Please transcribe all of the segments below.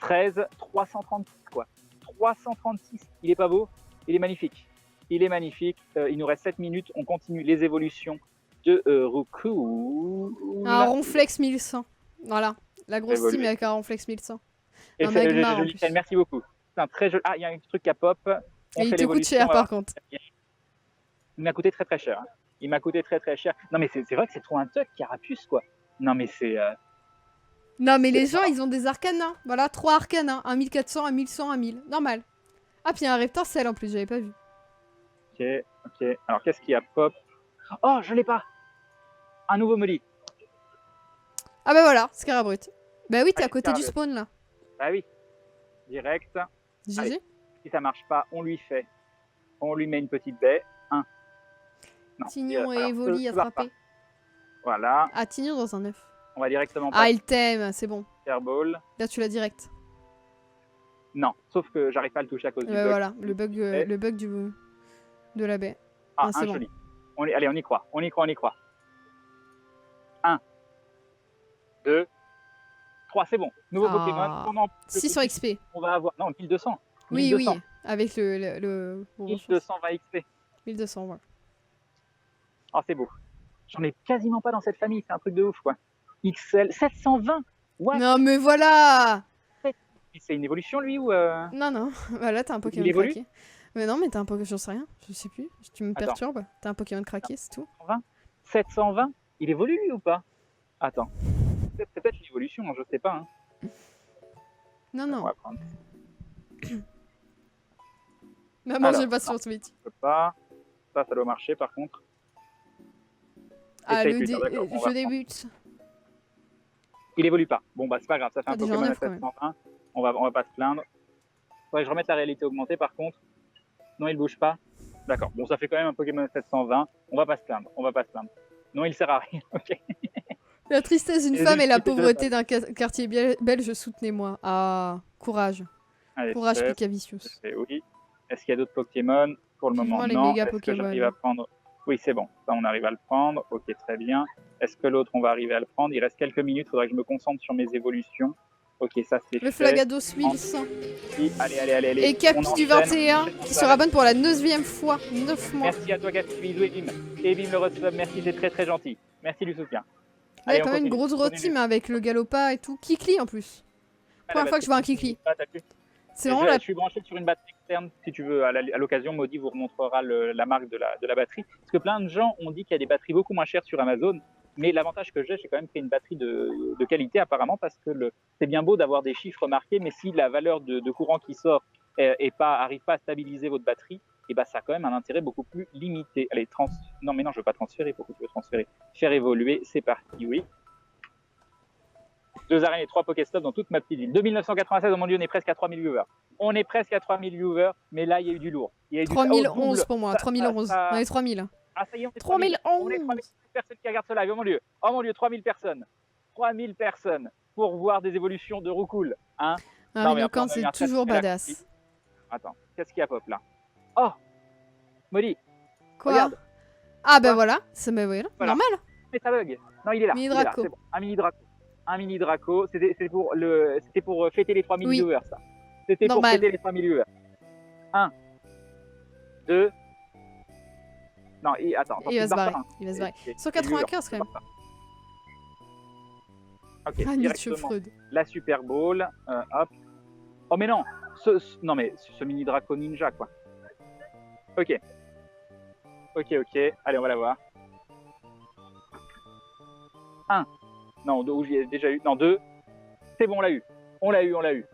13, 336 quoi. 336, il est pas beau? Il est magnifique. Il est magnifique. Il nous reste 7 minutes, on continue les évolutions de Roucoule. Un Ronflex 1100. Voilà, la grosse team avec un Ronflex 1100. Et un Magmar en joli plus. chaîne, merci beaucoup. C'est un très joli. Ah, il y a un truc qui a pop. On Et il fait te coûte l'évolution. cher par contre. Il m'a coûté très cher. Il m'a coûté très cher. Non mais c'est vrai que c'est trop un tuck Carapuce quoi. Non mais c'est... Non mais les gens ils ont des arcanes. Voilà, 3 arcanes. Un 1400, un 1100, un 1000. Normal. Ah puis il y a un Reptarcell en plus, j'avais pas vu. Ok. Alors qu'est-ce qu'il y a pop? Oh, je l'ai pas. Un nouveau Molly. Ah bah voilà, Scarabrut. Bah oui, t'es à côté du spawn là. Bah oui. Direct. GG. Allez, si ça marche pas, on lui met une petite baie. Tignon et Evoli attrapés. Voilà. Ah, Tignon dans un œuf. On va directement Ah, il t'aime, c'est bon. Fireball. Là, tu l'as direct. Non, sauf que j'arrive pas à le toucher à cause du bug. Voilà, le bug de la baie. Ah, c'est un joli. Allez, on y croit. 1, 2, 3, c'est bon. Nouveau Pokémon. 600 XP. On va avoir... Non, 1200. Oui, 1200. oui, avec le 1220 XP. 1200, ouais. Oh, c'est beau. J'en ai quasiment pas dans cette famille, c'est un truc de ouf, quoi. XL, 720. What? Non, mais voilà. C'est une évolution, lui, ou... Non. Bah là, t'as un Pokémon craqué. Mais non, mais t'as un Pokémon... J'en sais rien. Je sais plus. Tu me perturbes. T'as un Pokémon craqué, c'est tout. 720. Il évolue, lui, ou pas? Attends. C'est peut-être une évolution, je sais pas. Hein. Non. On va prendre. Maman, j'ai pas sur Twitch. Je peux pas. Ça doit marcher, par contre. Ah, je débute. Il évolue pas. Bon, bah, c'est pas grave. Ça fait un Pokémon à 720. On va pas se plaindre. Faudrait que je remette la réalité augmentée, par contre. Non, il bouge pas. D'accord. Bon, ça fait quand même un Pokémon à 720. On va pas se plaindre. Non, il sert à rien. Ok. La tristesse d'une femme et la pauvreté d'un quartier belge, soutenez-moi. Ah, courage. Allez, courage, Picavicius. Oui. Est-ce qu'il y a d'autres Pokémon? Pour le moment, non. Est-ce que j'arrive à prendre... Oui, c'est bon. Ça, on arrive à le prendre. Ok, très bien. Est-ce que l'autre, on va arriver à le prendre? Il reste quelques minutes. Il faudrait que je me concentre sur mes évolutions. Ok, ça, c'est fait. Le Flagados 1100. Allez. Et Capi du 21, qui se rabonne pour la 9e fois. 9 mois. Merci à toi, Capi. Bisous, Evim. Evim, le resub. Merci, c'est très gentil. Merci du soutien. Il y a quand même une grosse team avec le Galopa et tout. Kikli en plus. Première fois que je vois un Kikli. C'est vraiment Je suis branché sur une batterie externe. Si tu veux, à l'occasion, Maudit vous remontrera la marque de la batterie. Parce que plein de gens ont dit qu'il y a des batteries beaucoup moins chères sur Amazon. Mais l'avantage que j'ai quand même pris une batterie de qualité apparemment, parce que c'est bien beau d'avoir des chiffres marqués, mais si la valeur de courant qui sort arrive pas à stabiliser votre batterie, et bah ça a quand même un intérêt beaucoup plus limité. Allez, non mais non, je veux pas transférer. Pourquoi tu veux transférer? Faire évoluer, c'est parti, oui. 2 arènes et 3 Pokéstops dans toute ma petite ville. 2996, oh mon dieu, on est presque à 3000 viewers. Mais là, il y a eu du lourd. 3011 pour moi, 3011. On est 3000. Ah, ça y est, on est 3011. On est 3000 personnes qui regardent ce live. Oh mon dieu, 3000 personnes. 3000 personnes pour voir des évolutions de Roucoule. Hein? Ah, mais Locan, c'est toujours badass. Attends, qu'est-ce qu'il y a pop là? Oh, Molly. Quoi? Regarde. Ah, bah voilà, ça me voilà. Normal. Mais ça bug. Non, il est là. Mini Draco. Bon. Un mini Draco. C'était pour fêter les 3000 viewers, ça. C'était pour fêter les 3000 viewers. 1, 2. Non, attends. Il va se barrer. Il va se barrer. 195 quand même. Ok, ah, directement. La Super Bowl. Hop. Oh, mais non. Ce mini Draco Ninja, quoi. Ok. Allez, on va la voir. 1. Non, 2, j'ai déjà eu. Non, 2. C'est bon, on l'a eu.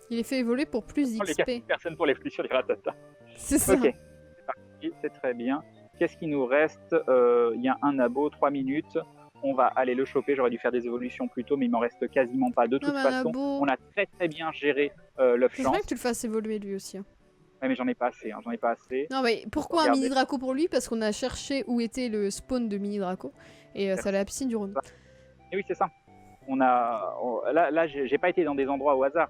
Il est fait évoluer pour plus d'XP. Les 4 personnes pour les flux sur les ratatas. C'est ça. Ok, c'est parti, c'est très bien. Qu'est-ce qu'il nous reste? Il y a un abo, 3 minutes. On va aller le choper. J'aurais dû faire des évolutions plus tôt, mais il m'en reste quasiment pas. De toute façon, on a très bien géré l'œuf chance. C'est vrai que tu le fasses évoluer lui aussi. Ouais, mais j'en ai pas assez. Non, mais pourquoi un mini Draco pour lui? Parce qu'on a cherché où était le spawn de mini Draco. Et ça allait à la piscine du Rhône. Et oui, c'est ça. Là, j'ai pas été dans des endroits au hasard.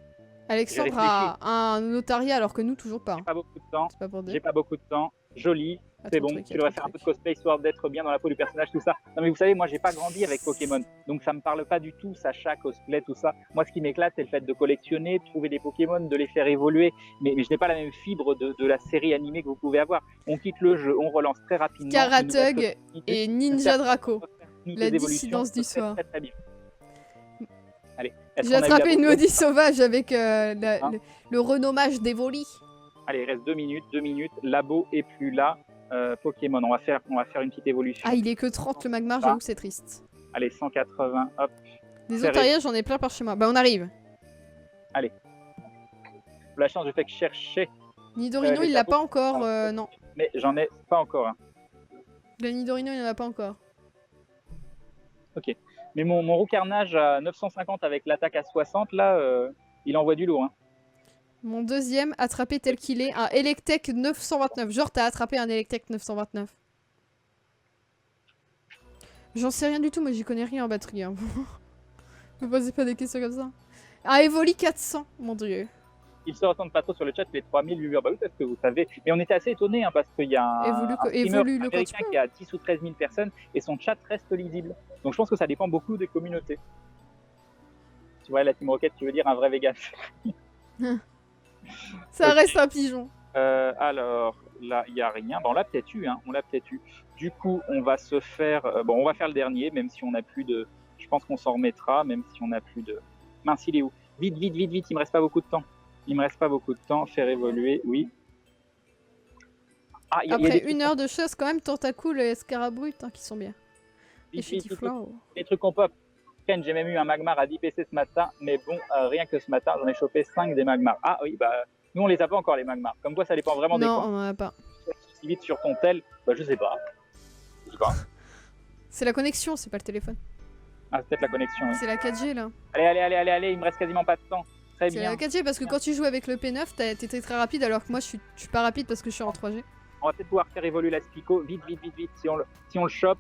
Alexandre a un notariat alors que nous, toujours pas. J'ai pas beaucoup de temps. C'est pas pour dire. J'ai pas beaucoup de temps. joli, Ah, c'est trop bon, truc, tu devrais faire un peu de cosplay histoire d'être bien dans la peau du personnage, tout ça. Non mais vous savez, moi j'ai pas grandi avec Pokémon, donc ça me parle pas du tout, Sacha, cosplay, tout ça. Moi ce qui m'éclate, c'est le fait de collectionner, de trouver des Pokémon, de les faire évoluer, mais je n'ai pas la même fibre de la série animée que vous pouvez avoir. On quitte le jeu, on relance très rapidement. Karatug et Ninja Draco. La dissidence du soir. Très, très bien. Allez, J'ai attrapé une maudit sauvage avec Hein le renommage d'Evoli. Allez, il reste 2 minutes, Labo est plus là. Pokémon, on va faire une petite évolution. Ah, il est que 30 le Magmar, j'avoue que c'est triste. Allez, 180, hop. Des Otaria, j'en ai plein par chez moi. Bah, on arrive. Allez. Pour la chance, je fais que chercher. Nidorino, il l'a pas encore, non. Mais j'en ai pas encore un. Le Nidorino, il en a pas encore. Ok. Mais mon Roucarnage à 950 avec l'attaque à 60, là, il envoie du lourd. Hein. Mon deuxième, attrapé tel qu'il est, un Electek 929. Genre, t'as attrapé un Electek 929. J'en sais rien du tout, moi j'y connais rien en batterie. Hein. Me posez pas des questions comme ça. Un Evoli 400, mon dieu. Il se ressemble pas trop sur le chat, les 3000 viewers. Bah oui, parce que vous savez. Mais on était assez étonnés, hein, parce qu'il y a un streamer américain qui a 10 ou 13 000 personnes et son chat reste lisible. Donc je pense que ça dépend beaucoup des communautés. Tu vois, la Team Rocket, tu veux dire un vrai vegan. Ça reste un pigeon. Alors, là, il n'y a rien. Bon, on l'a peut-être eu, hein. On l'a peut-être eu. Du coup, on va se faire... bon, on va faire le dernier, même si on n'a plus de... Je pense qu'on s'en remettra, même si on n'a plus de... Mince, il est où? Vite, vite, vite, vite, il me reste pas beaucoup de temps. Il me reste pas beaucoup de temps. Faire évoluer, oui. Ah, après une heure de choses, quand même, Tentacool et Scarabrut, hein, qui sont bien. Et Chetiflow. Les trucs qu'on pop. Ken, j'ai même eu un Magmar à 10 PC ce matin, mais bon, rien que ce matin, j'en ai chopé 5 des Magmars. Ah oui, bah, nous on les a pas encore les Magmars. Comme quoi, ça dépend vraiment des Non, coins. on en a pas. Si vite sur ton tel, bah je sais pas. Je sais pas. C'est la connexion, c'est pas le téléphone. Ah, c'est peut-être la connexion. Oui. C'est la 4G là. Allez, il me reste quasiment pas de temps. Très bien. C'est la 4G parce que quand tu joues avec le P9, t'étais très rapide alors que moi je suis pas rapide parce que je suis en 3G. On va peut-être pouvoir faire évoluer la Spico. Vite, vite, vite, vite. Si on le chope,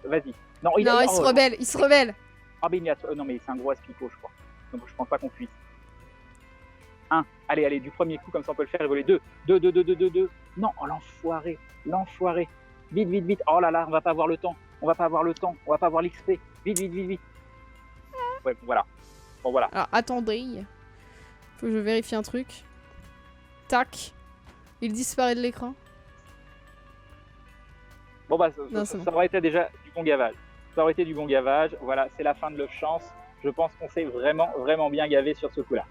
vas-y. Non, il se rebelle, il se rebelle. Ah, mais non, mais c'est un gros Aspico, je crois. Donc je pense pas qu'on puisse. 1. Allez, du premier coup, comme ça on peut le faire évoluer. 2. Non, oh l'enfoiré. Vite, vite, vite. Oh là là, on va pas avoir le temps. On va pas avoir l'XP. Vite, vite, vite, vite. Ouais, voilà. Bon, voilà. Alors, attendez. Faut que je vérifie un truc. Tac. Il disparaît de l'écran. Bon, bah, ça aurait été déjà du bon gavage. Voilà, c'est la fin de Love Chance. Je pense qu'on s'est vraiment, vraiment bien gavé sur ce coup-là.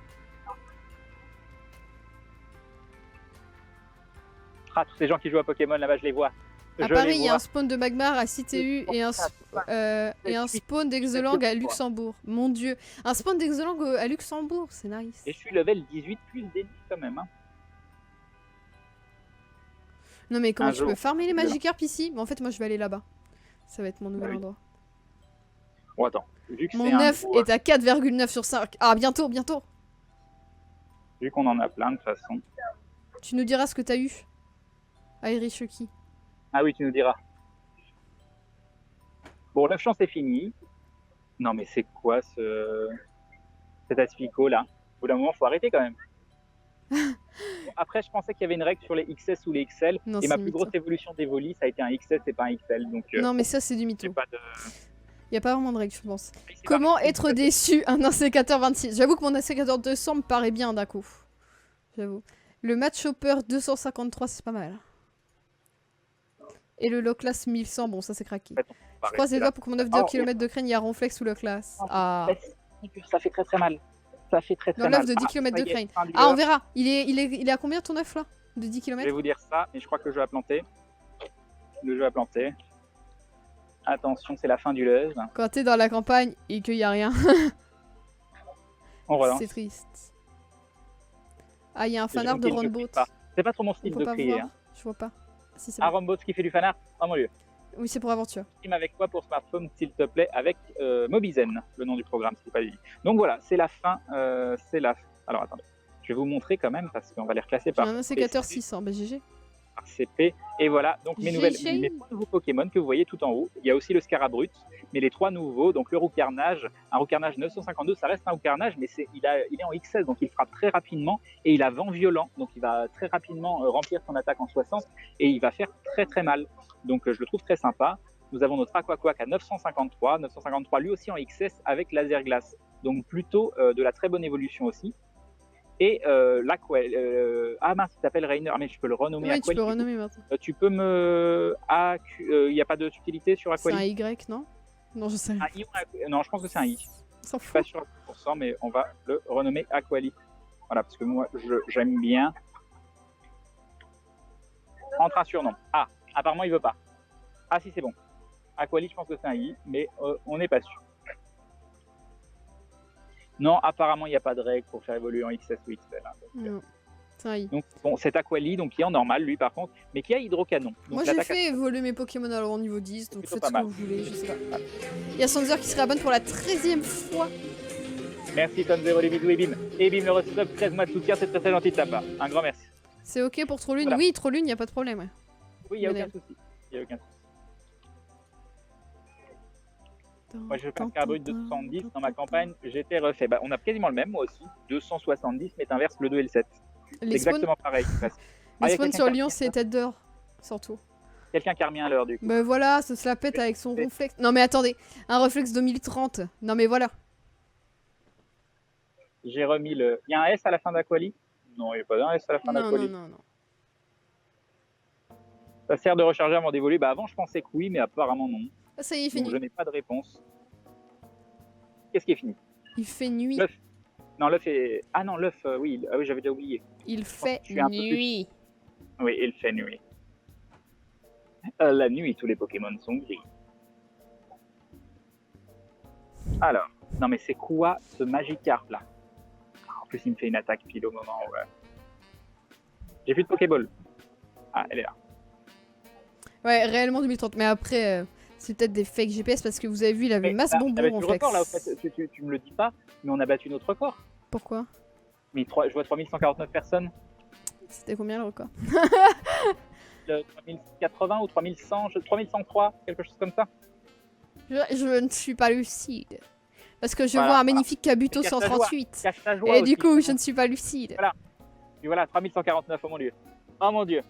Ah, tous ces gens qui jouent à Pokémon, là-bas, je les vois. À Paris, il y a un spawn de Magmar à CTU et un spawn d'Exolang à Luxembourg. Mon dieu. Un spawn d'Exolang à Luxembourg, c'est nice. Et je suis level 18 plus d'ennemis quand même. Hein. Non mais comment tu peux farmer les Magikarp ici? En fait, moi je vais aller là-bas. Ça va être mon nouvel endroit. Bon, attends. Vu que mon 9 est à 4,9 sur 5. Ah, bientôt. Vu qu'on en a plein de toute façon. Tu nous diras ce que t'as eu. Airi Chucky. Ah oui, tu nous diras. Bon, la chance est finie. Non, mais c'est quoi cet Aspico là? Au bout d'un moment, faut arrêter quand même. Bon, après, je pensais qu'il y avait une règle sur les XS ou les XL. Non, et ma plus grosse évolution d'Evoli, ça a été un XS et pas un XL. Donc, non, mais ça, c'est du mytho. Il n'y a pas vraiment de règle, je pense. Oui, comment être déçu un insécateur 26? J'avoue que mon insécateur 200 me paraît bien d'un coup. J'avoue. Le match hopper 253, c'est pas mal. Et le low class 1100, bon, ça c'est craqué. Je croise les doigts pour que mon 9 de km de crane, il y a ronflex sous le class. Ah. Ça fait très mal. Ça fait très mal. Dans l'œuf de 10 km de crane. Ah, on verra. Il est à combien ton œuf là? De 10 km? Je vais vous dire ça, mais je crois que le jeu a planté. Attention, c'est la fin du love. Quand t'es dans la campagne et qu'il n'y a rien. On relance. C'est triste. Ah, il y a un fanart de Ronbot. C'est pas trop mon style de crier. Hein. Je vois pas. Si, Ronbot qui fait du fanart. Oh mon dieu. Oui, c'est pour aventure. Team avec quoi pour smartphone, s'il te plaît, avec Mobizen, le nom du programme, c'est pas dit. Donc voilà, c'est la fin. Alors attendez, je vais vous montrer quand même parce qu'on va les reclasser par. J'ai un insécateur 600, bah GG. RCP. Et voilà, donc mes GG. 3 nouveaux Pokémon que vous voyez tout en haut. Il y a aussi le Scarabrut, mais les 3 nouveaux, donc le Roucarnage, un Roucarnage 952, ça reste un Roucarnage, mais il est en XS, donc il frappe très rapidement, et il a vent violent, donc il va très rapidement remplir son attaque en 60, et il va faire très très mal. Donc je le trouve très sympa. Nous avons notre Aquaquack à 953 lui aussi en XS avec laser glace, donc plutôt de la très bonne évolution aussi. Et ah mince, il s'appelle Rainer, mais je peux le renommer. Oui, tu peux renommer maintenant. Tu peux me. Il n'y a pas d'utilité sur C'est Aquali? un Y, non? Non, je sais. Un I ou non, je pense que c'est un I. On s'en Je suis pas fout. sûr à 100%, mais on va le renommer Aquali. Voilà, parce que moi, j'aime bien. Entre un surnom. Ah, apparemment, il veut pas. Ah, si, c'est bon. Aquali, je pense que c'est un I, mais on n'est pas sûr. Non, apparemment, il n'y a pas de règle pour faire évoluer en XS ou XL. Hein, Non, c'est un I. donc, bon, c'est Aquali, donc qui est en normal, lui, par contre, mais qui a hydrocanon. Donc, Moi, j'ai fait évoluer mes Pokémon alors au niveau 10, donc plutôt faites pas ce que mal. vous voulez, je sais pas. Il y a Sanzer qui se réabonne pour la 13e fois. Merci, Tonzero, les bisous, et Bim. Et Bim, le resub, 13 mois de soutien, c'est très très gentil de ta part. Un grand merci. C'est ok pour Trollune? Voilà. Oui, Trollune, y a pas de problème. Ouais. Oui, il n'y a Lionel. aucun souci. Il y a aucun souci. Moi, je fais un Scarabrut de 270. Dans ma campagne, j'étais refait. Bah, on a quasiment le même, moi aussi. 270, mais t'inverses le 2 et le 7. C'est Les spawns, exactement pareil. les spawns sur Lyon, c'est tête d'or, surtout. Quelqu'un qui a remis un leurre, du coup. Bah voilà, ça se la pète avec son réflexe. Non mais attendez, un réflexe 2030. Non mais voilà. J'ai remis le. Il y a un S à la fin d'Aquali? Non, il n'y a pas d'un S à la fin Non, d'Aquali. non, non, non. Ça sert de recharger avant d'évoluer. Bah, avant, je pensais que oui, mais apparemment non. Ah, ça y est, il fait Donc, nuit. je n'ai pas de réponse. Qu'est-ce qui est fini? Il fait nuit. L'œuf. Non, l'œuf est. Ah non, l'œuf, oui. Ah oui, j'avais déjà oublié. Il fait je suis un peu nuit. Oui, il fait nuit. La nuit, tous les Pokémon sont gris. Alors, non mais c'est quoi ce Magikarp là? En plus, il me fait une attaque pile au moment où. J'ai plus de Pokéball. Ah, elle est là. Ouais, réellement 2030. Mais après, c'est peut-être des fake GPS parce que vous avez vu, il avait masse On a bonbon battu en le flex. record là, au fait. Tu me le dis pas, mais on a battu notre record. Pourquoi? Mais je vois 3149 personnes. C'était combien le record? 3080 ou 3100, 3103, quelque chose comme ça. Je ne suis pas lucide. Parce que je Voilà, vois un voilà. magnifique Kabuto Cache ta joie. 138. Cache ta joie Et du aussi. coup, je ne suis pas lucide. Voilà. Et voilà, 3149, oh mon dieu. Oh mon dieu.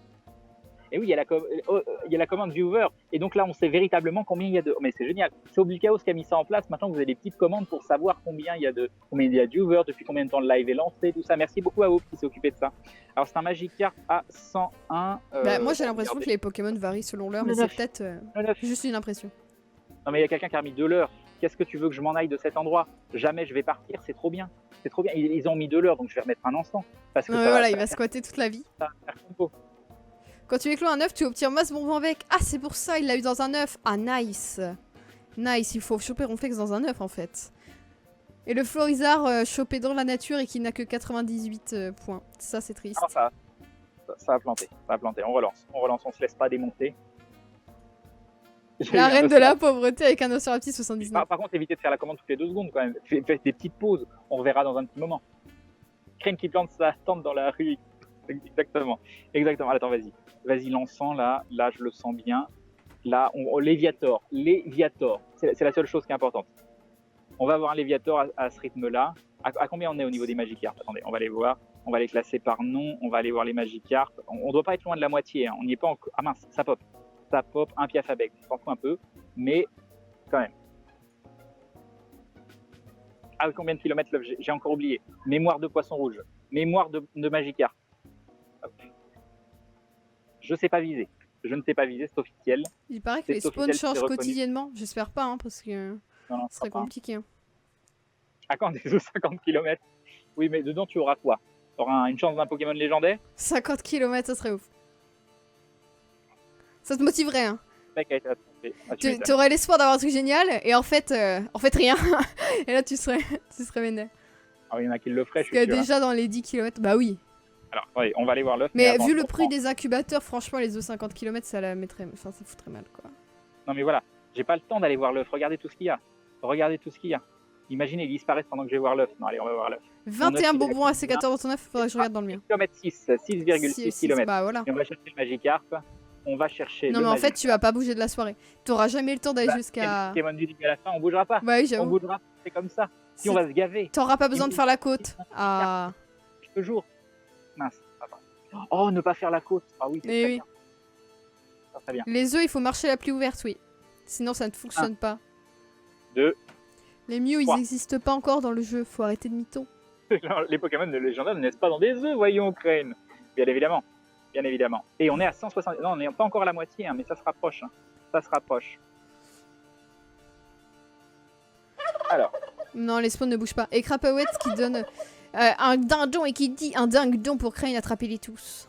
Et oui, il y a la commande viewer. Et donc là, on sait véritablement combien il y a de. Oh, mais c'est génial. C'est Oblichaos qui a mis ça en place. Maintenant, vous avez des petites commandes pour savoir combien il y a de viewers, depuis combien de temps le live est lancé, tout ça. Merci beaucoup à Hope qui s'est occupé de ça. Alors, c'est un Magikarp à 101. Bah, moi, j'ai l'impression que les Pokémon varient selon l'heure, mais c'est peut-être juste une impression. Non, mais il y a quelqu'un qui a mis 2 l'heure. Qu'est-ce que tu veux que je m'en aille de cet endroit? Jamais je vais partir, c'est trop bien. C'est trop bien. Ils ont mis 2 l'heure, donc je vais remettre un instant. Parce que Non, mais voilà, il va squatter toute la vie. ça va faire compo. Quand tu écloses un œuf, tu obtiens masse bonbon avec. Ah, c'est pour ça, il l'a eu dans un œuf. Ah, nice. Nice, il faut choper Ronflex dans un œuf en fait. Et le Florizard chopé dans la nature et qui n'a que 98 points. Ça, c'est triste. Ah, ça va planter. Ça va planter. On relance, on se laisse pas démonter. La reine de la pauvreté avec un Océanapti 79. Par contre, évitez de faire la commande toutes les 2 secondes quand même. Faites des petites pauses. On reverra dans un petit moment. Crème qui plante sa tente dans la rue. Exactement. Exactement. Attends, vas-y. Vas-y, lançant là. Là, je le sens bien. Là, Léviator. Léviator. C'est la seule chose qui est importante. On va avoir un Léviator à ce rythme-là. À combien on est au niveau des Magikarp? Attendez, on va les voir. On va les classer par nom. On va aller voir les Magikarp. On doit pas être loin de la moitié. Hein. On n'y est pas encore. Ah mince, ça pop. Ça pop. Un Piafabec. On s'en fout un peu. Mais quand même. Ah, combien de kilomètres l'œuf? J'ai encore oublié. Mémoire de poisson rouge. Mémoire de Magikarp. Hop. Je sais pas viser. Je ne sais pas viser, c'est officiel. Il paraît que les spawns changent quotidiennement. J'espère pas, hein, parce que Non, ce serait compliqué. Hein. Ah, quand on est aux 50 km. Oui, mais dedans, tu auras quoi? Tu auras une chance d'un Pokémon légendaire? 50 km, ça serait ouf. Ça te motiverait, hein. Le mec a été attrapé. Ah, tu m'étonnes. Tu aurais l'espoir d'avoir un truc génial, et en fait rien. Et là, tu serais vénère. Ah, il y en a qui le feraient, je Parce suis que sûr. déjà dans les 10 km, bah oui. Alors, ouais, on va aller voir l'œuf. Mais avant, vu le je prix reprends. des incubateurs, franchement, les 50 km, ça la mettrait. Enfin, ça foutrait mal, quoi. Non, mais voilà. J'ai pas le temps d'aller voir l'œuf. Regardez tout ce qu'il y a. Regardez tout ce qu'il y a. Imaginez, ils disparaissent pendant que je vais voir l'œuf. Non, allez, on va voir l'œuf. 21 il a bonbons à combien C14 dans ton œuf, faudrait que je regarde dans le mien. km 6, 6,6 km. Bah voilà. Et on va chercher le Magikarp. On va chercher Non le mais en fait, Magikarp. tu vas pas bouger de la soirée. T'auras jamais le temps d'aller Bah, jusqu'à... Pokémon du début à la fin, on bougera pas. Bah oui, On j'avoue. bougera pas, c'est comme ça. Si on va se gaver. T'auras pas besoin de faire la côte. Ah. Toujours. Mince. Attends. Oh, ne pas faire la côte. Ah oui, c'est Eh très oui. bien. Ça, très bien. Les œufs, il faut marcher la pluie ouverte, oui. Sinon, ça ne fonctionne pas. 2. Les Mew, ils Trois. n'existent pas encore dans le jeu. Faut arrêter de mytho. Les Pokémon de légendaires ne naissent pas dans des œufs, voyons, Crane. Bien évidemment. Bien évidemment. Et on est à 160. Non, on n'est pas encore à la moitié, hein, mais ça se rapproche. Hein. Ça se rapproche. Alors. Non, les spawns ne bougent pas. Et Crapawette qui donne un dindon et qui dit un dindon pour Crane attraper-les tous.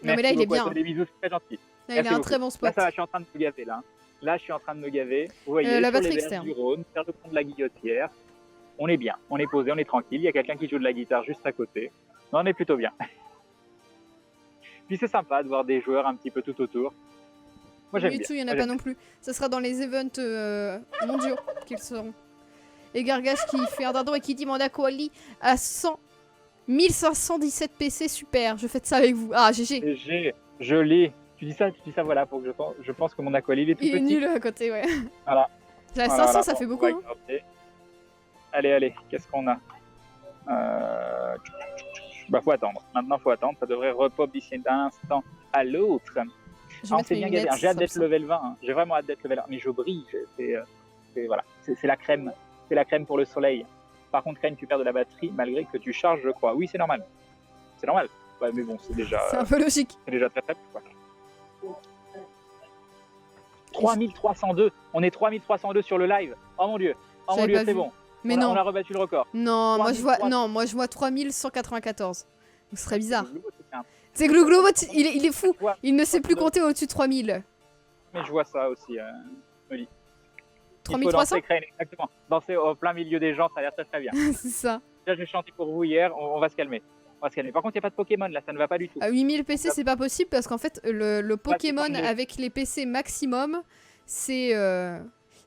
Non, mais là, il est bien. Des bisous très gentils. Là, il a un très bon Là, spot. ça va, je suis en train de me gaver, là. Là, je suis en train de me gaver. Vous voyez, la sur batterie les berges externe. du Rhône, faire le pont de la Guillotière. On est bien, on est posé, on est tranquille. Il y a quelqu'un qui joue de la guitare juste à côté. Non, on est plutôt bien. Puis c'est sympa de voir des joueurs un petit peu tout autour. Moi, j'aime bien. Mewtwo, il n'y en a Moi, pas j'aime non plus. Ça sera dans les events mondiaux qu'ils seront. Et Gargash qui fait un dindon et qui dit Mandakoali à 1517 PC, super, je fais ça avec vous. Ah, GG. bien. Je l'ai. Tu dis ça, voilà, pour que je pense que mon aqualie, il est tout Il est petit. nul à côté, ouais. Voilà. La Voilà, 500, ça bon, fait on beaucoup. va Hein. garder. Allez, qu'est-ce qu'on a Bah, faut attendre. Maintenant, faut attendre. Ça devrait repop d'ici d'un instant à l'autre. Je vais Ah, mettre c'est mes bien lunettes, gagné. J'ai hâte ça d'être me level 20. Hein. J'ai vraiment hâte d'être level 1. Mais je brille. Voilà. C'est la crème. C'est la crème pour le soleil. Par contre, Crane, tu perds de la batterie malgré que tu charges, je crois. Oui, c'est normal. C'est normal. Ouais, mais bon, c'est déjà C'est un peu logique. très faible. Quoi. 3302. On est 3302 sur le live. Oh mon dieu. Oh mon J'avais dieu, pas c'est vu. bon. Mais on non. A rebattu le record. Non, moi je vois 3300. non, moi je vois 3194. Ce serait bizarre. C'est un- C'est Glouglou, il est fou. Je vois- Il ne sait plus compter au-dessus de 3000. Mais je vois ça aussi, Molly. 3300 Il faut danser, Crane, exactement. Danser au plein milieu des gens, ça a l'air très très bien. C'est ça. Déjà, j'ai chanté pour vous hier, on va se calmer. On va se calmer. Par contre, il n'y a pas de Pokémon là, ça ne va pas du tout. À 8000 PC, c'est pas possible parce qu'en fait, le Pokémon c'est pas mieux. avec les PC maximum, c'est.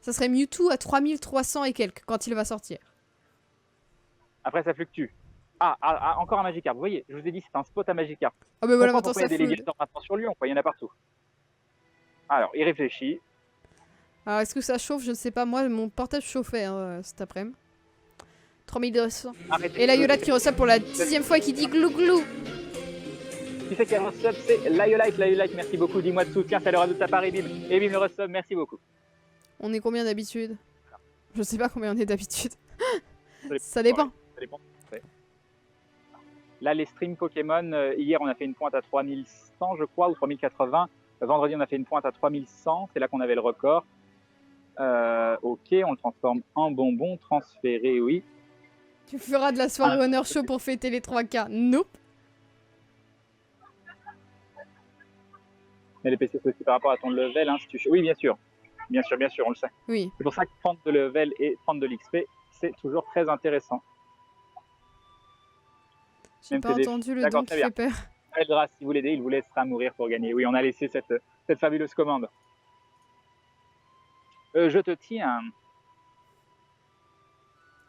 Ça serait Mewtwo à 3300 et quelques quand il va sortir. Après, ça fluctue. Encore un Magikarp. Vous voyez, je vous ai dit, c'est un spot à Magikarp. Ah bah voilà, Pourquoi maintenant il y a ça des flood. Léviathans maintenant sur Lyon, quoi, il y en a partout. Alors, il réfléchit. Alors est-ce que ça chauffe? Je ne sais pas. Moi, mon portable chauffait cet après-midi. 3200. Arrêtez. Et la Yolade qui reçoit pour la 10e fois et qui dit Glouglou. Qui c'est qui a resub? C'est Liolite. Liolite, merci beaucoup. Dis-moi de soutien, ça leur a de ta part et bim. Et bim, le resub, merci beaucoup. On est combien d'habitude? Je sais pas combien on est d'habitude. Ça dépend. dépend. Ça dépend. Ouais. Là, les streams Pokémon, hier, on a fait une pointe à 3100, je crois, ou 3080. Vendredi, on a fait une pointe à 3100. C'est là qu'on avait le record. Ok, on le transforme en bonbon. Transféré, oui. Tu feras de la soirée Honor Show pour fêter les 3K. Nope. Mais les PC, c'est aussi par rapport à ton level. Hein, si tu... Oui, bien sûr. Bien sûr, on le sait. Oui. C'est pour ça que prendre de level et prendre de l'XP, c'est toujours très intéressant. J'ai Même pas que des- entendu le D'accord, don qui très fait peur. Eldra, si vous l'aidez, il vous laissera mourir pour gagner. Oui, on a laissé cette fabuleuse commande. Je te tiens.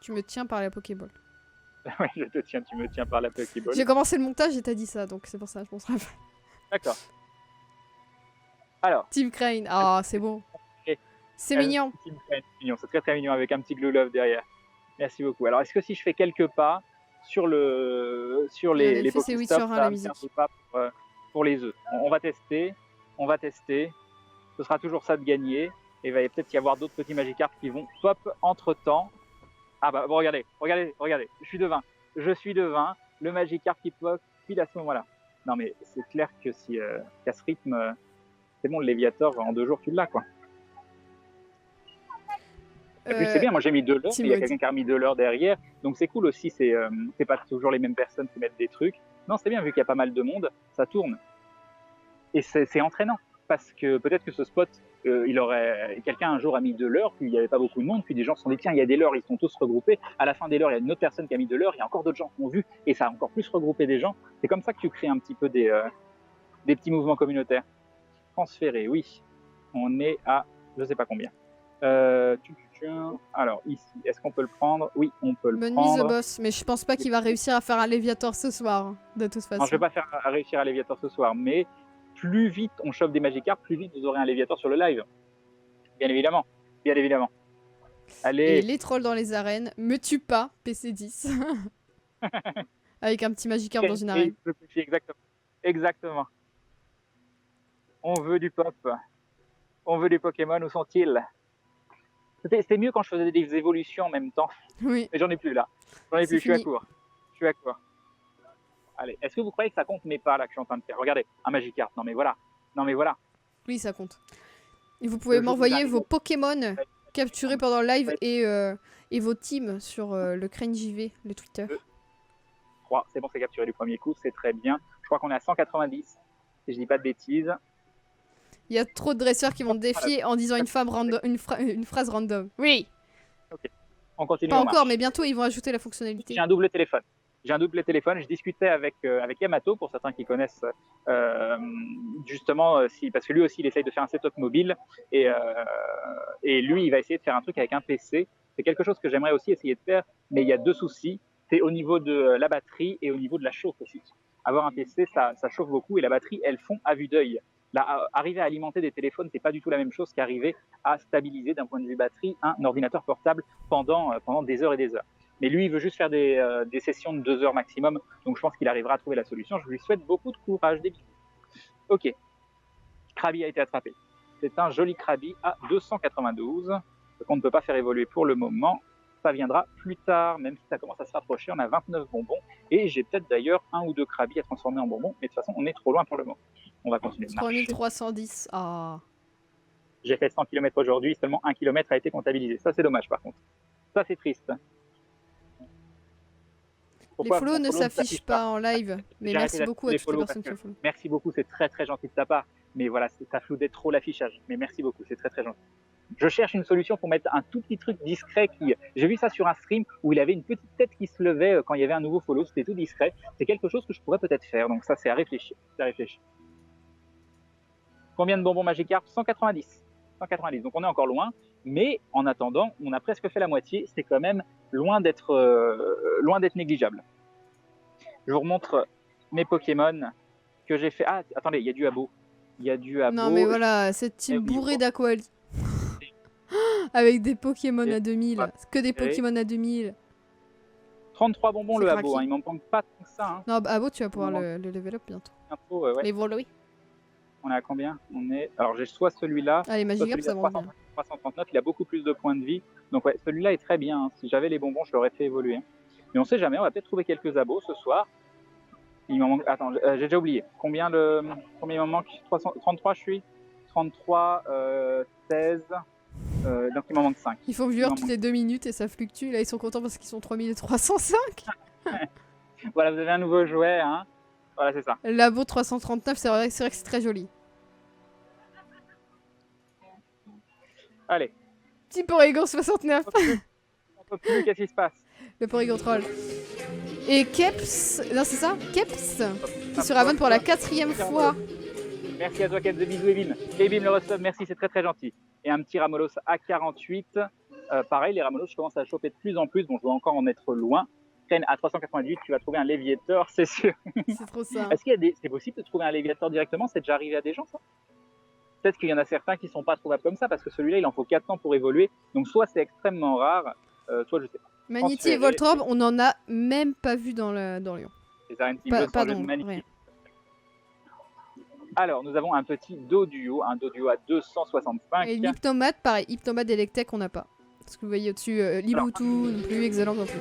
Tu me tiens par la Pokéball. Oui, je te tiens, tu me tiens par la Pokéball. J'ai commencé le montage et t'as dit ça, donc c'est pour ça, je pense. D'accord. Alors, Team Crane. Ah, c'est beau. Et- C'est mignon. Team Crane, c'est mignon, c'est très très mignon avec un petit glue love derrière. Merci beaucoup. Alors, est-ce que si je fais quelques pas sur les l'effet, c'est oui Pokéstops, sur un, ça la va me musique. faire des pas pour les œufs. On va tester. Ce sera toujours ça de gagner. Et il va peut-être y avoir d'autres petits Magikarp qui vont pop entre temps. Ah bah bon, regardez. Je suis devin. Le Magikarp qui pop pile à ce moment-là. Non mais c'est clair que si qu'à ce rythme, c'est bon, le Léviator en 2 jours tu l'as quoi. Et puis c'est bien, moi j'ai mis 2 leurres, il y a quelqu'un qui a mis 2 leurres derrière, donc c'est cool aussi, c'est pas toujours les mêmes personnes qui mettent des trucs. Non, c'est bien, vu qu'il y a pas mal de monde, ça tourne. Et c'est entraînant, parce que peut-être que ce spot, quelqu'un un jour a mis 2 leurres, puis il n'y avait pas beaucoup de monde, puis des gens se sont dit, tiens, il y a des leurres, ils sont tous regroupés. À la fin des leurres, il y a une autre personne qui a mis 2 leurres, il y a encore d'autres gens qui ont vu, et ça a encore plus regroupé des gens. C'est comme ça que tu crées un petit peu des petits mouvements communautaires. Transféré, oui. On est à, je sais pas combien. Alors, ici, est-ce qu'on peut le prendre? Oui, on peut le Bonne nuit, The prendre. Boss. Mais je pense pas qu'il va réussir à faire un Léviator ce soir, hein, de toute Non, je façon. vais pas faire réussir à Léviator ce soir, mais plus vite on chope des Magikarp, plus vite vous aurez un Léviator sur le live. Bien évidemment. Bien évidemment. Et Allez. les trolls dans les arènes. Me tue pas, PC10. Avec un petit Magikarp dans une arène. Exactement. Exactement. On veut du pop. On veut des Pokémon, où sont-ils? C'était mieux quand je faisais des évolutions en même temps. Oui. Mais j'en ai plus là. J'en ai C'est plus, je suis à fini. court. Je suis à court. Allez, est-ce que vous croyez que ça compte mes pas là que je suis en train de faire? Regardez, un Magikarp. Non mais voilà. Non mais voilà. Oui, ça compte. Et vous pouvez Le jour où m'envoyer j'arrive vos au- Pokémon capturés pendant le live Ouais. et vos teams sur le Crane JV, le Twitter. 3, c'est bon, c'est capturé du premier coup, c'est très bien. Je crois qu'on est à 190, si je dis pas de bêtises. Il y a trop de dresseurs qui vont te défier en disant une phrase random. Oui. Ok, on continue. Pas on encore, marche. mais bientôt ils vont ajouter la fonctionnalité. J'ai un double téléphone. Je discutais avec Yamato, pour certains qui connaissent, justement, parce que lui aussi, il essaye de faire un setup mobile. Et lui, il va essayer de faire un truc avec un PC. C'est quelque chose que j'aimerais aussi essayer de faire, mais il y a deux soucis. C'est au niveau de la batterie et au niveau de la chauffe aussi. Avoir un PC, ça chauffe beaucoup, et la batterie, elles fond à vue d'œil. Là, arriver à alimenter des téléphones, c'est pas du tout la même chose qu'arriver à stabiliser d'un point de vue batterie un ordinateur portable pendant des heures et des heures. Mais lui, il veut juste faire des sessions de 2 heures maximum, donc je pense qu'il arrivera à trouver la solution. Je lui souhaite beaucoup de courage, des bisous. Ok, Krabi a été attrapé. C'est un joli Krabi à 292, qu'on ne peut pas faire évoluer pour le moment. Ça viendra plus tard, même si ça commence à se rapprocher. On a 29 bonbons, et j'ai peut-être d'ailleurs un ou deux Krabi à transformer en bonbons, mais de toute façon, on est trop loin pour le moment. On va continuer de marcher. 3310. Ah. J'ai fait 100 km aujourd'hui, seulement 1 km a été comptabilisé. Ça, c'est dommage par contre. Ça, c'est triste. Les follow ne s'affichent pas en live, mais merci beaucoup à toutes les personnes qui ont follow. Merci beaucoup, c'est très très gentil de ta part. Mais voilà, ça floudait trop l'affichage. Mais merci beaucoup, c'est très très gentil. Je cherche une solution pour mettre un tout petit truc discret qui. J'ai vu ça sur un stream où il avait une petite tête qui se levait quand il y avait un nouveau follow. C'était tout discret. C'est quelque chose que je pourrais peut-être faire. Donc ça, c'est à réfléchir. C'est à réfléchir. Combien de bonbons Magikarp? 190. 190. Donc on est encore loin. Mais en attendant, on a presque fait la moitié. C'est quand même loin d'être négligeable. Je vous remontre mes Pokémon que j'ai fait. Ah, attendez, il y a du Abo. Il y a du Abo. Non mais voilà, cette team bourrée d'Aquali. Avec des Pokémon à 2000. Que des Pokémon à 2000. 33 bonbons le Abo, hein. Il m'en manque pas tant que ça. Hein. Non, bah, Abo, tu vas pouvoir le level up bientôt. Ouais. Les voler. On est à combien? Alors j'ai soit celui-là. Ah, les Magikarp, ça monte bien. 339, il a beaucoup plus de points de vie. Donc ouais, celui-là est très bien. Hein. Si j'avais les bonbons, je l'aurais fait évoluer. Mais on sait jamais, on va peut-être trouver quelques abos ce soir. Il m'en manque. Attends, j'ai déjà oublié. Combien il m'en manque? 33, je suis 33, 16. Donc il m'en manque 5. Ils font viewer toutes les 2 minutes et ça fluctue. Là, ils sont contents parce qu'ils sont 3305. Voilà, vous avez un nouveau jouet. Hein. Voilà, c'est ça. Labo 339, c'est vrai que c'est très joli. Allez. Petit Porygon 69. On peut plus, qu'est-ce qui se passe? Le Porygon troll. Et Keps, non c'est ça, Keps, qui se rabonne pour la 4e fois. Merci à toi Keps, de bisous Ebim. Ebim le resub, merci, c'est très très gentil. Et un petit Ramolos A48. Pareil, les Ramolos, je commence à choper de plus en plus. Bon, je dois encore en être loin. À 398, tu vas trouver un Léviator, c'est sûr. C'est trop ça. Est-ce qu'il y a c'est possible de trouver un Léviator directement? C'est déjà arrivé à des gens, ça? Peut-être qu'il y en a certains qui ne sont pas trouvables comme ça, parce que celui-là, il en faut 4 ans pour évoluer. Donc soit c'est extrêmement rare, soit je sais pas. Magnéti et Voltorb, on n'en a même pas vu dans Lyon. Les arènes pardon, magnifiques. Alors, nous avons un petit Doduo, un Doduo à 265. Et l'Hypnomate, pareil, Hypnomate Electek, on n'a pas. Parce que vous voyez au-dessus, Liboutou non plus, Excellent non plus.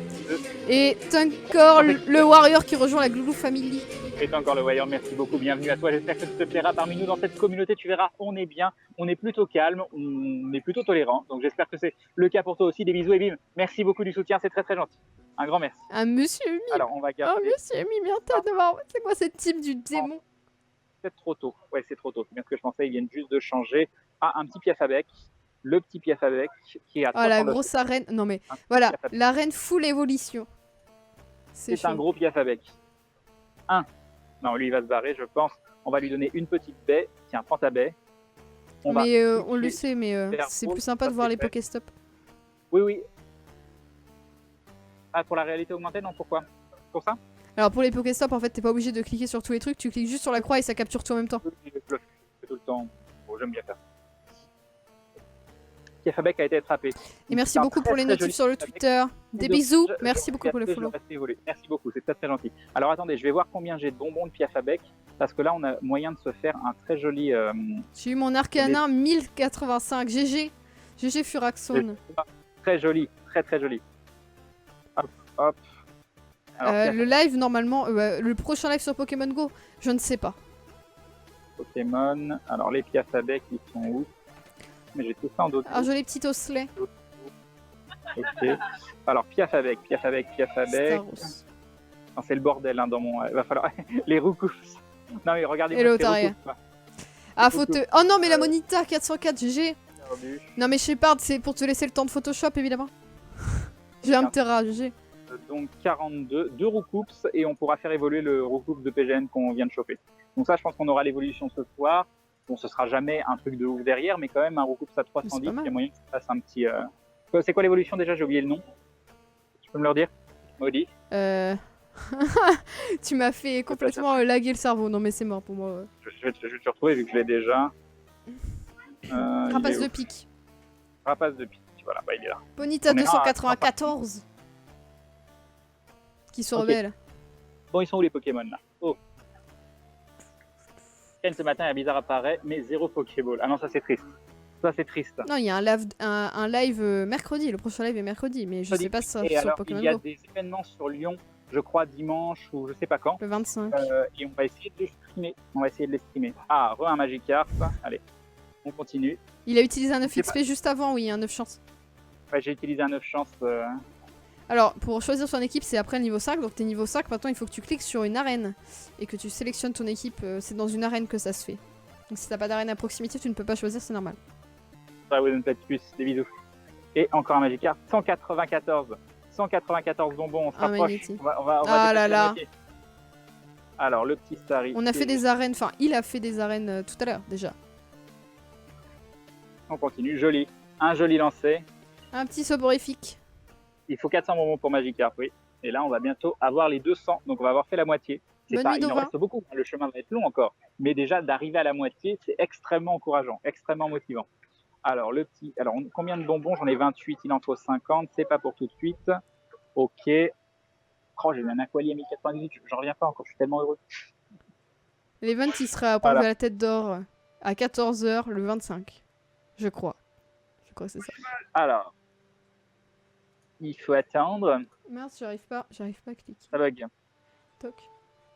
Et Tunkor, le Warrior qui rejoint la Gloulou Family. Et encore le Warrior, merci beaucoup, bienvenue à toi. J'espère que tu te plairas parmi nous dans cette communauté. Tu verras, on est bien, on est plutôt calme, on est plutôt tolérant. Donc j'espère que c'est le cas pour toi aussi. Des bisous et bim. Merci beaucoup du soutien, c'est très très gentil. Un grand merci. Un monsieur Mime. Alors on va garder. Un monsieur Mime, attends, c'est quoi cette team du démon? C'est trop tôt. Ouais, c'est trop tôt. C'est bien ce que je pensais. Ils viennent juste de changer. Ah, un petit Piafabec. Le petit Piafabec qui est à 300. Ah, la grosse arène. Non, mais voilà, l'arène full évolution. C'est un gros Piafabec. Non, lui, il va se barrer, je pense. On va lui donner une petite baie. Tiens, prends ta baie. On va Mais on le switcher sait, mais vers c'est Brawl, plus sympa ça, de voir c'est les fait. Pokéstop. Oui, oui. Ah, pour la réalité augmentée, non, pourquoi? Pour ça? Alors pour les Pokéstop, en fait, t'es pas obligé de cliquer sur tous les trucs, tu cliques juste sur la croix et ça capture tout en même temps. Oui, je le fais tout le temps. Bon, j'aime bien faire ça. Piafabec a été attrapé. Et merci C'est un beaucoup très, pour les très notifs joli sur le Piafabec. Twitter. Des Donc, bisous. je Merci beaucoup pour le je follow. reste évolué. Merci beaucoup, c'est très très gentil. Alors attendez, je vais voir combien j'ai de bonbons de Piafabec, parce que là on a moyen de se faire un très joli. J'ai eu mon Arcanin 1085. GG. GG Furaxone. Très joli, très très joli. Hop, hop. Alors, Le live, normalement, le prochain live sur Pokémon Go, je ne sais pas. Pokémon. Alors les Piafabec, ils sont où? Mais j'ai tout ça en dos. Un joli petit osselet. Ok. Alors Piafabec. Staros. Non, c'est le bordel hein, dans mon. Il va falloir. Les Roucoups. Non mais regardez. Et l'Otaria. Ah, faut te. Oh non, mais la Monita 404, GG. Non, mais Shepard, c'est pour te laisser le temps de Photoshop, évidemment. J'ai un Tera, GG. Donc 42, 2 Roucoups, et on pourra faire évoluer le Roucoups de PGN qu'on vient de choper. Donc ça, je pense qu'on aura l'évolution ce soir. Bon, ce sera jamais un truc de ouf derrière, mais quand même un Roucoups à 310, il y a moyen que ça fasse un petit... C'est quoi l'évolution déjà? J'ai oublié le nom. Tu peux me le redire, Maudit? Tu m'as fait complètement laguer le cerveau. Non, mais c'est mort pour moi. Je vais te retrouver vu que je l'ai déjà. Rapace de pique. Rapace de pique, voilà, bah il est là. Bonita 294. Qui se rebelle. Bon, ils sont où les Pokémon là? Oh. Ken ce matin, un bizarre apparaît, mais 0 Pokéball. Ah non, ça c'est triste. Ça c'est triste. Non, il y a un live mercredi. Le prochain live est mercredi, mais je sais pas ça et sur alors, Pokémon Go. Il y a des événements sur Lyon, je crois dimanche ou je sais pas quand. Le 25. Et on va essayer de les streamer. Ah, un Magikarp. Allez, on continue. Il a utilisé un 9 XP juste avant, oui, un 9 chance. Ouais, j'ai utilisé un 9 chance. Alors, pour choisir son équipe, c'est après le niveau 5. Donc, t'es niveau 5, maintenant il faut que tu cliques sur une arène et que tu sélectionnes ton équipe. C'est dans une arène que ça se fait. Donc, si t'as pas d'arène à proximité, tu ne peux pas choisir, c'est normal. Ça vous donne peut-être plus, des bisous. Et encore un Magikarp, 194. 194 bonbons, on se rapproche. On va ah là là. Alors, le petit Starry. On a fait des arènes, enfin, il a fait des arènes tout à l'heure déjà. On continue, joli. Un joli lancé. Un petit soborifique. Il faut 400 bonbons pour Magikarp, oui. Et là, on va bientôt avoir les 200. Donc, on va avoir fait la moitié. Il en reste beaucoup. Le chemin va être long encore. Mais déjà, d'arriver à la moitié, c'est extrêmement encourageant, extrêmement motivant. Alors, le petit. Alors, combien de bonbons? J'en ai 28. Il en faut 50. C'est pas pour tout de suite. Ok. Oh, j'ai eu un Aquali à 1098. J'en reviens pas encore. Je suis tellement heureux. L'event, il sera au parc de la Tête d'Or à 14 h le 25. Je crois. Je crois que c'est ça. Alors. Il faut attendre. Mince, j'arrive pas à cliquer. Ça bug. Toc.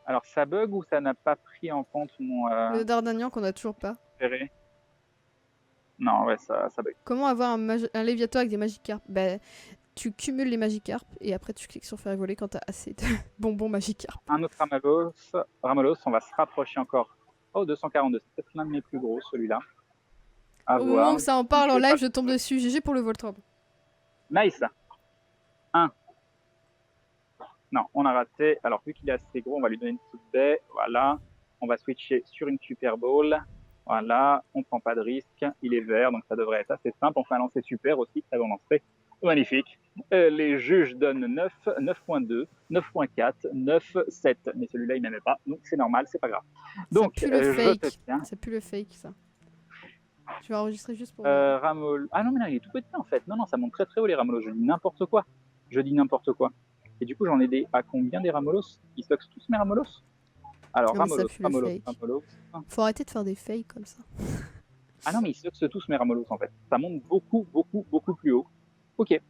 Alors ça bug ou ça n'a pas pris en compte mon... Le Dardanian qu'on a toujours pas. Non, ouais, ça bug. Comment avoir un Léviator avec des Magikarp? Bah, tu cumules les Magikarp et après tu cliques sur faire évoluer quand t'as assez de bonbons Magikarp. Un autre Ramolos, on va se rapprocher encore. Oh, 242, c'est peut-être l'un de mes plus gros, celui-là. Au moment où ça en parle en live, je tombe dessus. GG pour le Voltron. Nice. 1. Non, on a raté. Alors, vu qu'il est assez gros, on va lui donner une petite baie. Voilà. On va switcher sur une Super Bowl. Voilà. On prend pas de risque. Il est vert, donc ça devrait être assez simple. On fait un lancer super aussi. Très bon lancer. Magnifique. Les juges donnent 9, 9.2, 9.4, 9.7. Mais celui-là, il n'aimait pas. Donc, c'est normal, c'est pas grave. Donc, ça pue le fake. Je te tiens. Ça pue le fake, ça. Tu vas enregistrer juste pour... Ramol... Ah non, mais non, il est tout petit en fait. Non, ça monte très très haut les Ramolos. Je dis n'importe quoi. Et du coup, j'en ai des... À combien des Ramolos? Ils stockent tous mes Ramolos? Alors, Ramolos. Faut arrêter de faire des fakes comme ça. Ah non, mais ils stockent tous mes Ramolos en fait. Ça monte beaucoup plus haut. Ok.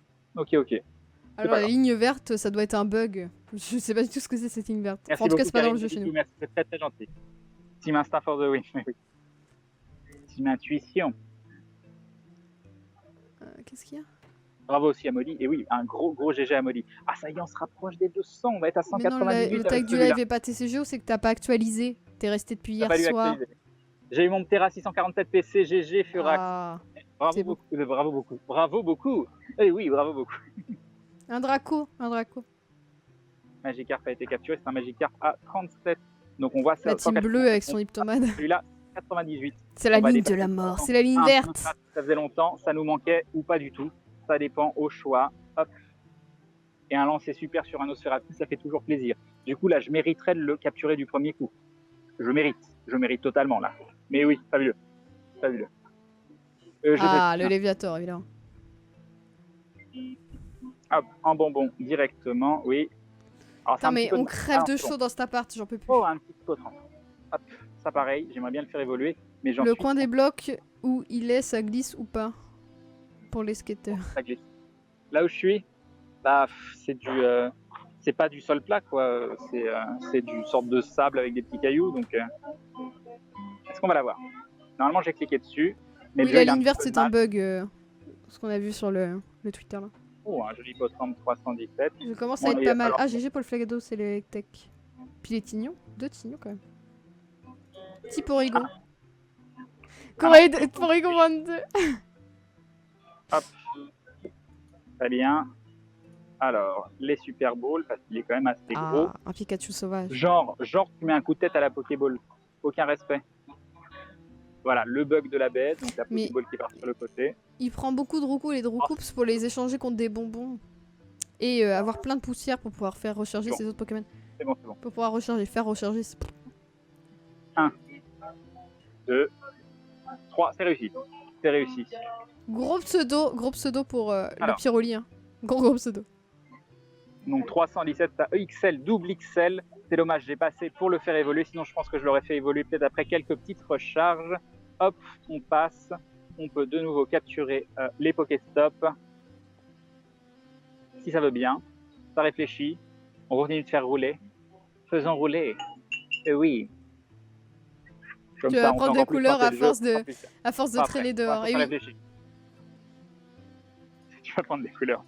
Alors, la ligne verte, ça doit être un bug. Je sais pas du tout ce que c'est cette ligne verte. Merci en tout beaucoup, cas, c'est pas dans le jeu chez nous. Merci, c'est très très gentil. Team Instinct for the win. Team Intuition. Qu'est-ce qu'il y a? Bravo aussi à Molly. Et oui, un gros GG à Molly. Ah, ça y est, on se rapproche des 200. On va être à 198. Mais non, le tag du live est pas TCGO, c'est que t'as pas actualisé. T'es resté depuis hier soir. J'ai eu mon Ptera 647 PC, GG, Furax. Ah, bravo beaucoup. Eh oui, bravo beaucoup. Un Draco. Magikarp a été capturé, c'est un Magikarp à 37. Donc on voit ça. La team bleue avec son Hyptomade. Celui-là, 98. C'est la On va ligne de dépasser la le mort, temps. c'est la ligne Ah, verte. ça faisait longtemps, ça nous manquait ou pas du tout. Ça dépend au choix. Hop. Et un lancer super sur un Nosferatu, ça fait toujours plaisir. Du coup, là, je mériterais de le capturer du premier coup. Je mérite totalement, là. Mais oui, fabuleux. Fabuleux. Ah, le Léviator, évidemment. Hop, un bonbon directement, oui. Alors, Putain, mais on crève de chaud dans cet appart, j'en peux plus. Oh, un petit peu. Hop, ça pareil, j'aimerais bien le faire évoluer, mais j'en suis... Le coin des blocs où il est, ça glisse ou pas? Pour les skateurs. Ça glisse. Là où je suis, bah, c'est pas du sol plat, quoi. C'est du sorte de sable avec des petits cailloux, donc... Est-ce qu'on va l'avoir? Normalement, j'ai cliqué dessus. Mais oui, la ligne verte, c'est un bug. Ce qu'on a vu sur le Twitter, là. Oh, un joli Potram 317. Je commence à être pas mal. Ah, GG pour le Flagado, c'est le tech. Puis les tignons. 2 tignons, quand même. Petit Porigo. Porigo 22. Hop. Très bien. Alors, les Super Balls, parce qu'il est quand même assez gros. Un Pikachu sauvage. Genre, tu mets un coup de tête à la Pokéball. Aucun respect. Voilà, le bug de la bête, donc la Pokéball qui part sur le côté. Il prend beaucoup de Roucou et de Roucoups pour les échanger contre des bonbons. Et avoir plein de poussière pour pouvoir faire recharger ses autres Pokémon. C'est bon, c'est bon. Pour pouvoir faire recharger. 1, 2, 3, c'est réussi. C'est réussi. Gros pseudo pour le Pyroli. Hein. Gros pseudo. Donc 317, t'as EXL, double XL. C'est dommage, j'ai passé pour le faire évoluer. Sinon, je pense que je l'aurais fait évoluer peut-être après quelques petites recharges. Hop, on passe. On peut de nouveau capturer les Pokéstop. Si ça veut bien. Ça réfléchit. On continue de faire rouler. Faisons rouler. Et oui. Comme tu vas prendre des couleurs à force de traîner dehors. Et oui. Tu vas prendre des couleurs.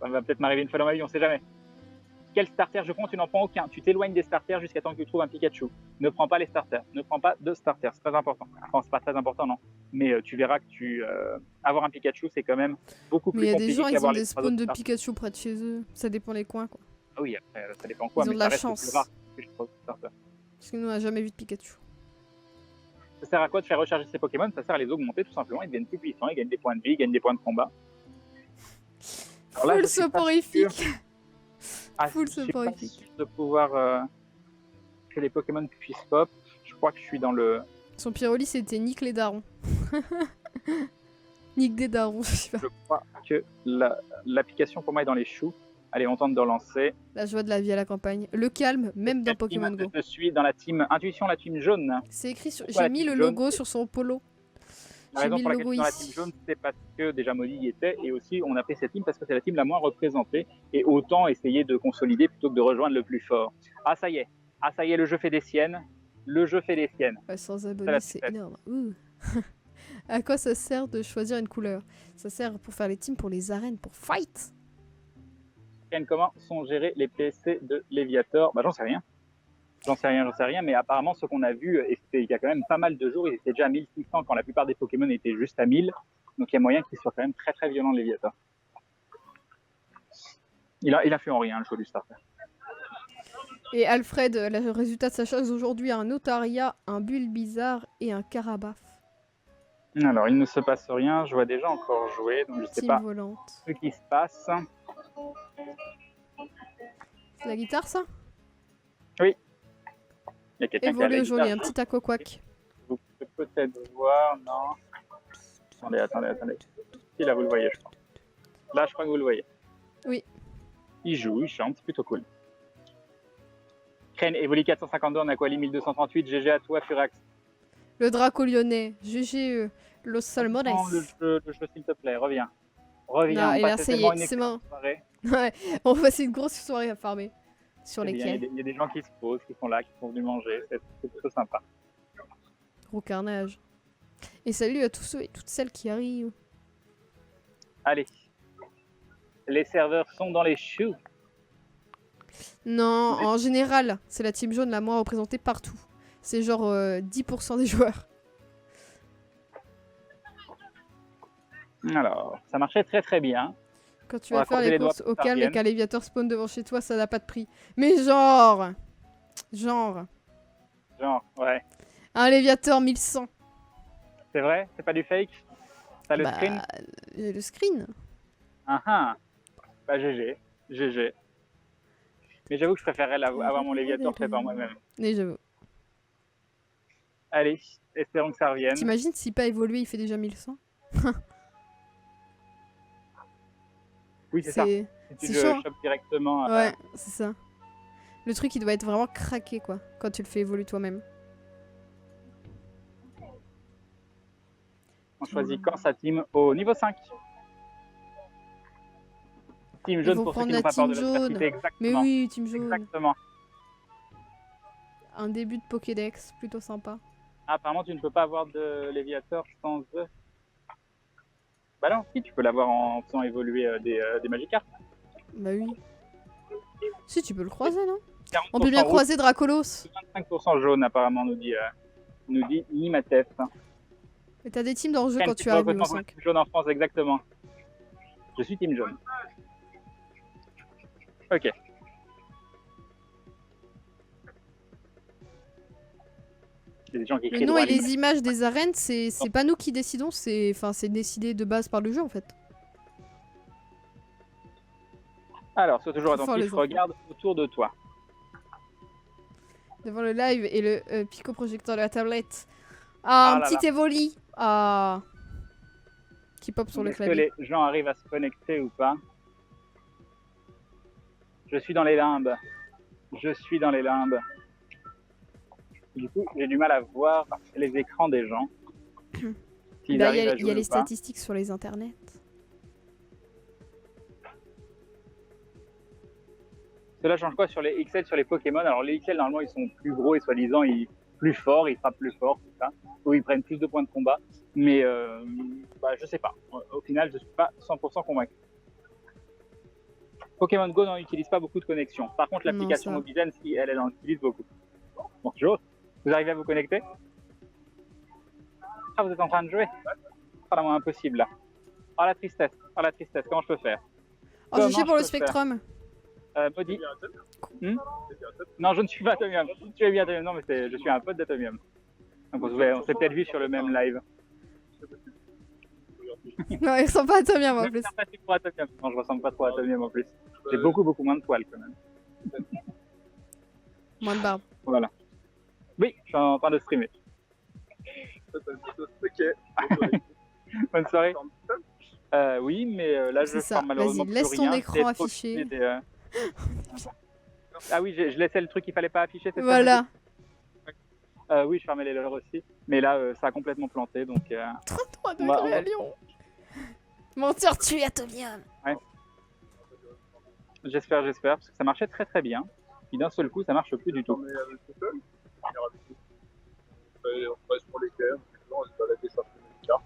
Ça va peut-être m'arriver une fois dans ma vie, on sait jamais. Quel starter je prends? Tu n'en prends aucun. Tu t'éloignes des starters jusqu'à temps que tu trouves un Pikachu. Ne prends pas les starters. Ne prends pas de starters. C'est très important. Enfin, c'est pas très important, non. Mais tu verras que avoir un Pikachu, c'est quand même beaucoup plus compliqué. Mais il y a des gens, ils ont des spawns de Pikachu près de chez eux. Ça dépend des coins, quoi. Ah oui, après, ça dépend quoi. Ils ont de la chance. Parce que nous, on n'a jamais vu de Pikachu. Ça sert à quoi de faire recharger ces Pokémon? Ça sert à les augmenter, tout simplement. Ils deviennent plus puissants, ils gagnent des points de vie, ils gagnent des points de combat. Full soporifique. Full soporifique. De pouvoir que les Pokémon puissent pop. Je crois que je suis dans le... Son Pyroli, c'était Nick les darons. Nick des darons, je sais pas. Je crois que l'application pour moi est dans les choux. Allez, on tente de relancer. La joie de la vie à la campagne. Le calme, même dans Pokémon Go. Je suis dans la team Intuition, la team jaune. C'est écrit sur... J'ai mis le logo sur son polo. La raison pour laquelle je suis dans la team jaune, c'est parce que déjà Maudit y était, et aussi on a pris cette team parce que c'est la team la moins représentée, et autant essayer de consolider plutôt que de rejoindre le plus fort. Ah ça y est, le jeu fait des siennes. Le jeu fait des siennes. Ouais, sans abonnés, c'est énorme. À quoi ça sert de choisir une couleur? Ça sert pour faire les teams pour les arènes, pour fight. Comment sont gérés les PC de Léviator? Bah j'en sais rien. J'en sais rien, mais apparemment ce qu'on a vu, et il y a quand même pas mal de jours, ils étaient déjà à 1600 quand la plupart des Pokémon étaient juste à 1000. Donc il y a moyen qu'il soit quand même très très violent Léviator. Il a fait en rien le choix du starter. Et Alfred, le résultat de sa chose aujourd'hui, un Otaria, un Bulbizarre et un Carabaf. Alors il ne se passe rien, je vois déjà encore jouer, donc je sais pas ce qui se passe. C'est la guitare ça? Oui. Il y a quelqu'un qui a la aujourd'hui, un petit aquaquac. Vous pouvez peut-être voir, non. Attendez. Si là vous le voyez, je crois. Là je crois que vous le voyez. Oui. Il joue, il chante, c'est plutôt cool. Crane, Evoli 452, on a quoi, 1238, GG à toi, Furax. Le Draco lyonnais, GG, Los Salmones. Non, le jeu s'il te plaît, reviens. Non, et là, c'est bon. Ouais, on va passer une grosse soirée à farmer. Sur lesquels. Il y a des gens qui se posent, qui sont là, qui sont venus manger, c'est plutôt sympa. Gros carnage. Et salut à tous ceux et toutes celles qui arrivent. Allez. Les serveurs sont dans les choux. Non, en général, c'est la team jaune la moins représentée partout. C'est genre 10% des joueurs. Alors, ça marchait très très bien. Quand tu vas faire les courses au calme et qu'un Léviator spawn devant chez toi, ça n'a pas de prix. Mais genre, ouais. Un Léviator 1100. C'est vrai? C'est pas du fake? T'as le Bah, screen? le screen. Ah ah. Bah GG. GG. Mais j'avoue que je préférerais avoir mon Léviator fait par moi-même. Mais j'avoue. Allez, espérons que ça revienne. T'imagines s'il pas évolué, il fait déjà 1100? Oui, c'est ça. Si tu c'est le chaud. chopes directement. Ouais, c'est ça. Le truc, il doit être vraiment craqué, quoi, quand tu le fais évoluer toi-même. On choisit quand sa team au niveau 5. Team Il jaune faut pour ceux prendre qui la n'ont pas peur de team l'adversité. jaune. Mais Exactement. oui, team jaune. Exactement. Un début de Pokédex, plutôt sympa. Ah, apparemment, tu ne peux pas avoir de Léviator sans œuf. Bah non, si, tu peux l'avoir en faisant évoluer des Magikarp. Bah oui. Si, tu peux le croiser, non? 40% On peut bien rouge, croiser Dracolos. 25% jaune, apparemment, nous dit Nimatef. Et t'as des teams dans le jeu Quel quand type tu de arrives niveau recrutement 5. jaune en France, exactement. Je suis team jaune. Ok. Il y a des gens qui Le crient nom droit et à l'image. les images des arènes, c'est pas nous qui décidons, c'est décidé de base par le jeu en fait. Alors, sois toujours Trop fort, les attentif, enfants. regarde autour de toi. Devant le live et le pico-projecteur de la tablette. Ah, Ah un là petit Evoli. Ah. Qui pop sur le Est-ce que clavier. les gens arrivent à se connecter ou pas? Je suis dans les limbes. Je suis dans les limbes. Du coup, j'ai du mal à voir les écrans des gens. S'ils Bah, arrivent à il y jouer a les ou pas. statistiques sur les internets. Cela change quoi sur les XL, sur les Pokémon? Alors les XL, normalement, ils sont plus gros et soi-disant plus forts, ils frappent plus fort, tout ça. Ou ils prennent plus de points de combat. Mais bah, je sais pas. Au final, je suis pas 100% convaincu. Pokémon Go n'en utilise pas beaucoup de connexions. Par contre, l'application Non, ça. Mobizen, si elle en utilise beaucoup. Bonjour. Vous arrivez à vous connecter? Ah, vous êtes en train de jouer? Ah, la moins impossible là. Ah, la tristesse. Ah, la tristesse. Comment je peux faire? Oh, j'ai Comment fait pour je le peux faire? Spectrum. Maudit. Non, je ne suis pas Atomium. Tu es bien Atomium. Non, mais je suis un pote d'Atomium. Donc on s'est peut-être vu sur le même live. Non, il ressemble pas à Tommy en Je plus. suis sympathique pour Atomium. Non, je ressemble pas trop à Atomium en plus. J'ai beaucoup moins de poils quand même. Moins de barbe. Voilà. Oui, je suis en train de streamer. Ok. Bonne soirée. Oui, mais là je C'est ça. forme malheureusement Vas-y, plus laisse ton rien. écran J'ai trop affiché. utilisé Ah oui, je laissais le truc qu'il fallait pas afficher, c'est Voilà. ça? Oui, je fermais les leurs aussi. Mais là, ça a complètement planté, donc... 33 on va- degrés à Lyon. Menteur tu es Atomium. J'espère, parce que ça marchait très très bien. Puis d'un seul coup, ça marche plus du tout. On est avec tout seul. On reste pour les terres. On se balader sur les cartes.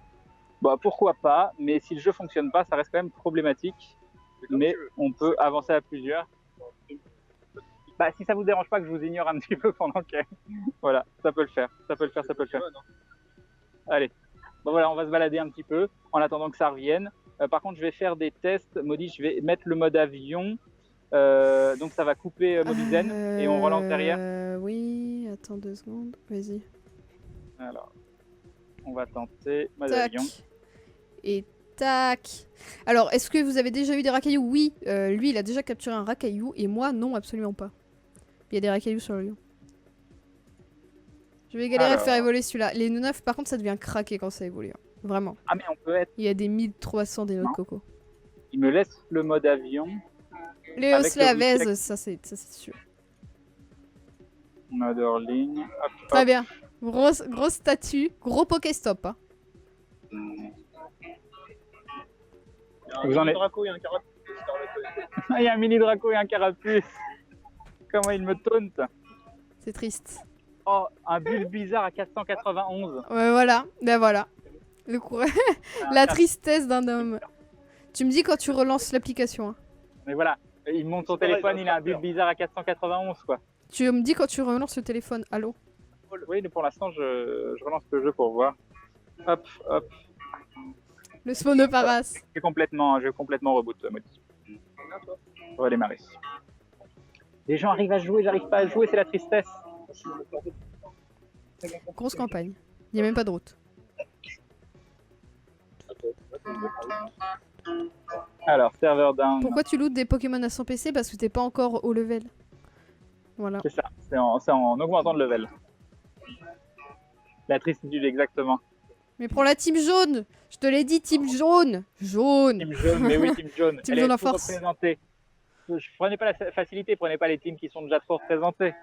Bah pourquoi pas, mais si le jeu fonctionne pas, ça reste quand même problématique. Mais on peut avancer à plusieurs. Bah si ça vous dérange pas que je vous ignore un petit peu pendant que... Voilà, ça peut le faire, ça peut le faire. Allez, bon voilà, on va se balader un petit peu en attendant que ça revienne. Par contre, je vais faire des tests. Maudit, je vais mettre le mode avion. Donc ça va couper Mobizen et on relance derrière. Oui, attends 2 secondes. Vas-y. Alors, on va tenter mode Tac. avion. Et tac. Alors, est-ce que vous avez déjà eu des racailloux? Oui, lui, il a déjà capturé un racaillou et moi, non, absolument pas. Il y a des racailloux sur le lion. Je vais galérer à faire évoluer celui-là. Les 9, par contre, ça devient craquer quand ça évolue. Hein. Vraiment. Ah mais on peut être... Il y a des 1300 des noix de coco. Il me laisse le mode avion. Les Avec osselets le à vase, reflex. ça c'est sûr. Mode hors ligne. Hop, Très hop. bien. Grosse statue, gros Pokéstop. Hein. Vous en êtes- Draco et un carapace. Il y a un mini Draco et un carapuce. Comment il me taunte. C'est triste. Oh, un Bulbizarre à 491. Ouais, voilà. Ben voilà. Le La tristesse d'un homme. Tu me dis quand tu relances l'application. Hein. Mais voilà, il monte son téléphone, il a un Bulbizarre à 491 quoi. Tu me dis quand tu relances le téléphone. Allô? Oui, mais pour l'instant, je relance le jeu pour voir. Hop, hop. Le Spawnoparas. Je vais complètement reboot, Maudit. On va démarrer. Les gens arrivent à jouer, j'arrive pas à jouer, c'est la tristesse. Grosse campagne. Il y a même pas de route. Alors, serveur down. Pourquoi tu lootes des Pokémon à 100 PC? Parce que t'es pas encore au level. Voilà. C'est ça, c'est en augmentant de level. La tristitude, exactement. Mais prends la team jaune! Je te l'ai dit, team jaune! Jaune! Team jaune, mais oui, team jaune. Team Elle jaune est à trop force. représentée. Prenez pas la facilité, prenez pas les teams qui sont déjà trop représentés.